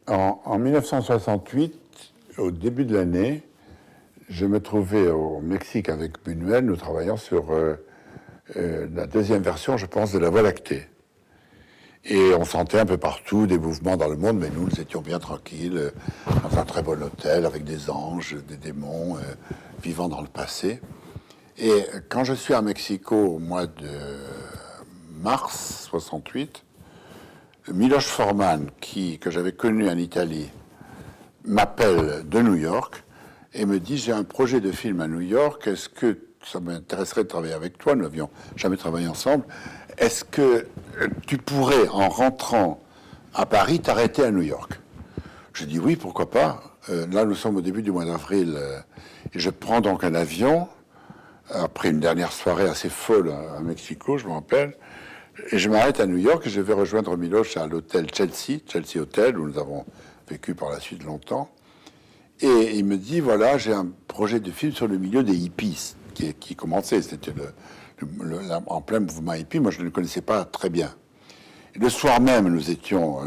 En 1968, au début de l'année, je me trouvais au Mexique avec Buñuel. Nous travaillions sur la deuxième version, je pense, de la Voie lactée. Et on sentait un peu partout des mouvements dans le monde, mais nous étions bien tranquilles, dans un très bon hôtel, avec des anges, des démons, vivant dans le passé. Et quand je suis à Mexico au mois de mars 68, Miloš Forman, que j'avais connu en Italie, m'appelle de New York et me dit: j'ai un projet de film à New York, est-ce que ça m'intéresserait de travailler avec toi? Nous n'avions jamais travaillé ensemble. Est-ce que tu pourrais, en rentrant à Paris, t'arrêter à New York? Je dis oui, pourquoi pas. Là, nous sommes au début du mois d'avril et je prends donc un avion après une dernière soirée assez folle à Mexico, je me rappelle. Et je m'arrête à New York et je vais rejoindre Miloš à l'hôtel Chelsea Hotel, où nous avons vécu par la suite longtemps. Et il me dit, voilà, j'ai un projet de film sur le milieu des hippies qui commençait. C'était en plein mouvement hippie. Moi, je ne le connaissais pas très bien. Et le soir même, nous étions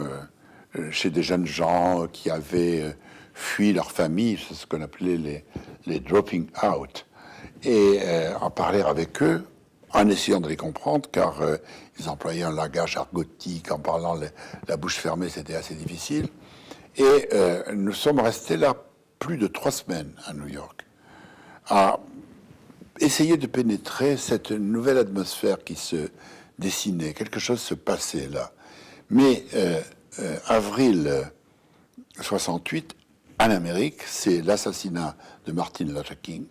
chez des jeunes gens qui avaient fui leur famille, c'est ce qu'on appelait les dropping out, et en parler avec eux, en essayant de les comprendre, car ils employaient un langage argotique, en parlant la bouche fermée, c'était assez difficile. Et nous sommes restés là plus de 3 semaines à New York, à essayer de pénétrer cette nouvelle atmosphère qui se dessinait. Quelque chose se passait là. Mais avril 68, en Amérique, c'est l'assassinat de Martin Luther King.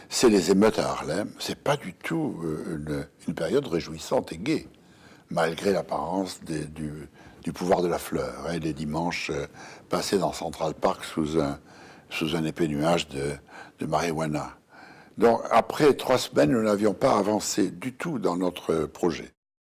C'est les émeutes à Harlem. C'est pas du tout une période réjouissante et gaie, malgré l'apparence du pouvoir de la fleur. Et les dimanches passés dans Central Park sous un épais nuage de marijuana. Donc, après 3 semaines, nous n'avions pas avancé du tout dans notre projet.